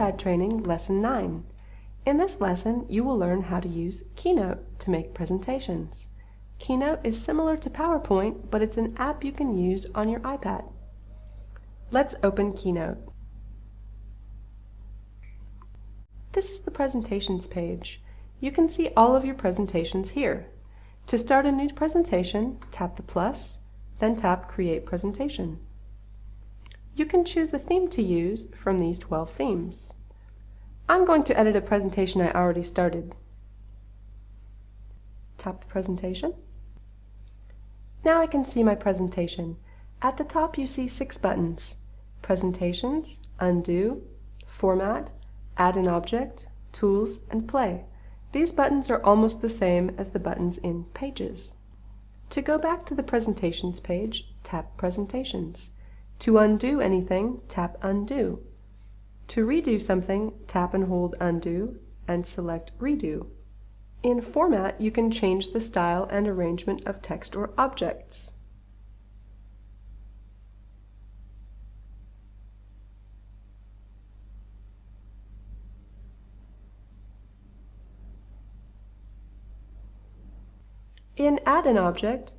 iPad Training Lesson 9. In this lesson, you will learn how to use Keynote to make presentations. Keynote is similar to PowerPoint, but it's an app you can use on your iPad. Let's open Keynote. This is the presentations page. You can see all of your presentations here. To start a new presentation, tap the plus, then tap Create Presentation. You can choose a theme to use from these 12 themes. I'm going to edit a presentation I already started. Tap the presentation. Now I can see my presentation. At the top you see 6 buttons: Presentations, Undo, Format, Add an Object, Tools, and Play. These buttons are almost the same as the buttons in Pages. To go back to the Presentations page, tap Presentations. To undo anything, tap Undo. To redo something, tap and hold Undo and select Redo. In Format, you can change the style and arrangement of text or objects. In Add an Object,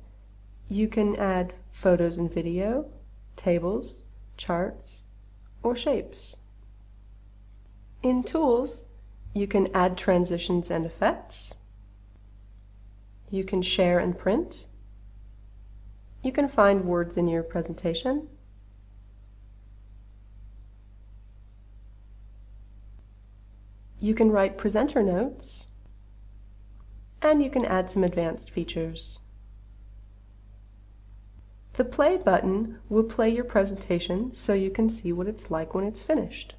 you can add photos and video, tables, charts, or shapes. In Tools, you can add transitions and effects. You can share and print. You can find words in your presentation. You can write presenter notes. And you can add some advanced features. The play button will play your presentation so you can see what it's like when it's finished.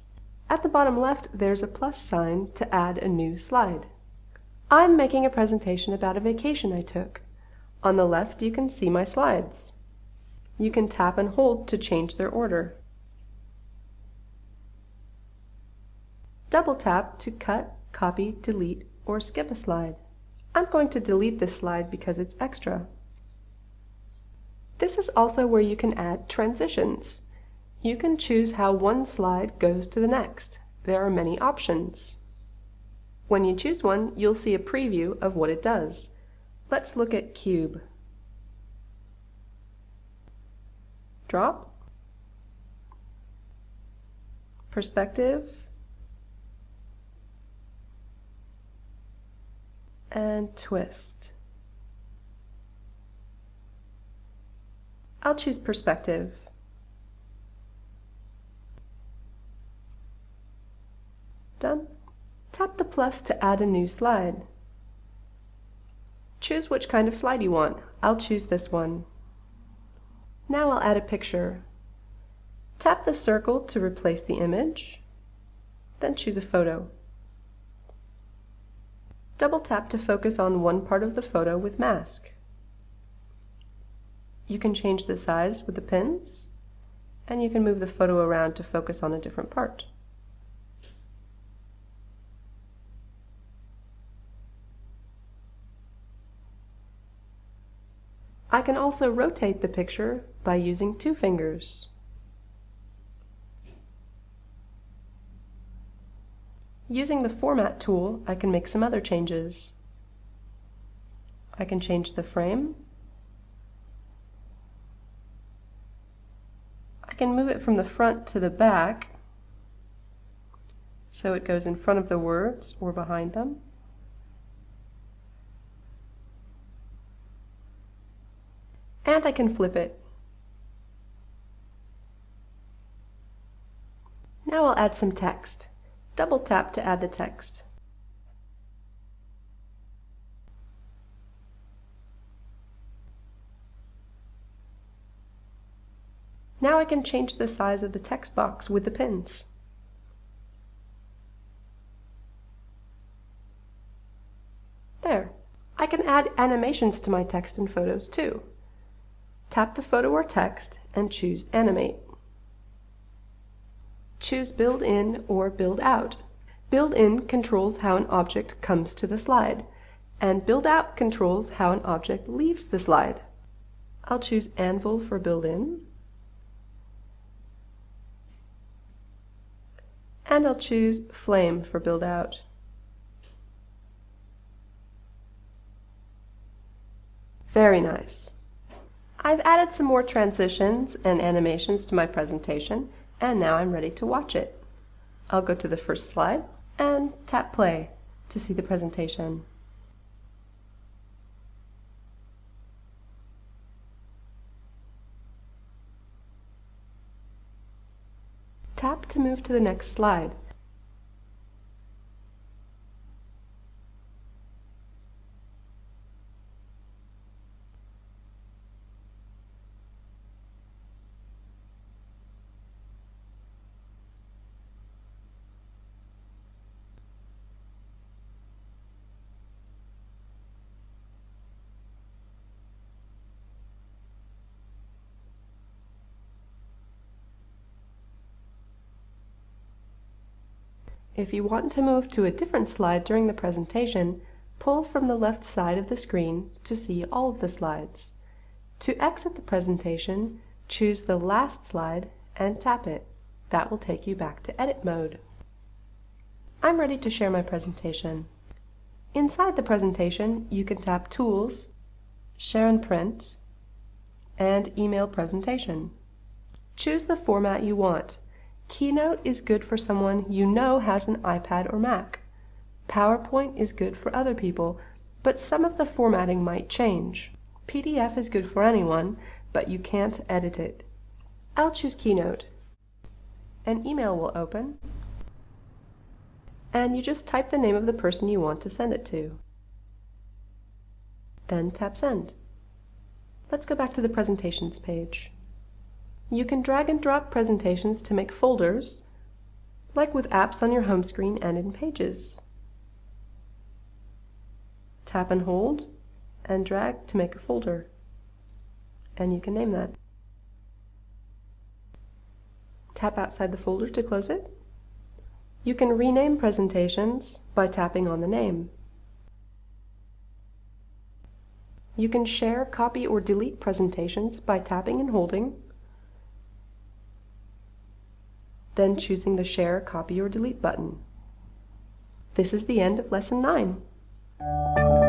At the bottom left, there's a plus sign to add a new slide. I'm making a presentation about a vacation I took. On the left, you can see my slides. You can tap and hold to change their order. Double tap to cut, copy, delete, or skip a slide. I'm going to delete this slide because it's extra. This is also where you can add transitions. You can choose how one slide goes to the next. There are many options. When you choose one, you'll see a preview of what it does. Let's look at Cube. Drop. Perspective. And twist. I'll choose perspective. Done. Tap the plus to add a new slide. Choose which kind of slide you want. I'll choose this one. Now I'll add a picture. Tap the circle to replace the image, then choose a photo. Double tap to focus on one part of the photo with mask. You can change the size with the pins, and you can move the photo around to focus on a different part. I can also rotate the picture by using 2 fingers. Using the Format tool, I can make some other changes. I can change the frame. I can move it from the front to the back, so it goes in front of the words or behind them. And I can flip it. Now I'll add some text. Double tap to add the text. Now I can change the size of the text box with the pins. There. I can add animations to my text and photos too. Tap the photo or text and choose Animate. Choose Build In or Build Out. Build In controls how an object comes to the slide, and Build Out controls how an object leaves the slide. I'll choose Anvil for Build In, and I'll choose Flame for build out. Very nice. I've added some more transitions and animations to my presentation, and now I'm ready to watch it. I'll go to the first slide and tap play to see the presentation. Tap to move to the next slide. If you want to move to a different slide during the presentation, pull from the left side of the screen to see all of the slides. To exit the presentation, choose the last slide and tap it. That will take you back to edit mode. I'm ready to share my presentation. Inside the presentation, you can tap Tools, Share and Print, and Email Presentation. Choose the format you want. Keynote is good for someone you know has an iPad or Mac. PowerPoint is good for other people, but some of the formatting might change. PDF is good for anyone, but you can't edit it. I'll choose Keynote. An email will open, and you just type the name of the person you want to send it to. Then tap Send. Let's go back to the Presentations page. You can drag and drop presentations to make folders, like with apps on your home screen and in Pages. Tap and hold and drag to make a folder, and you can name that. Tap outside the folder to close it. You can rename presentations by tapping on the name. You can share, copy, or delete presentations by tapping and holding, then choosing the Share, Copy, or Delete button. This is the end of Lesson 9.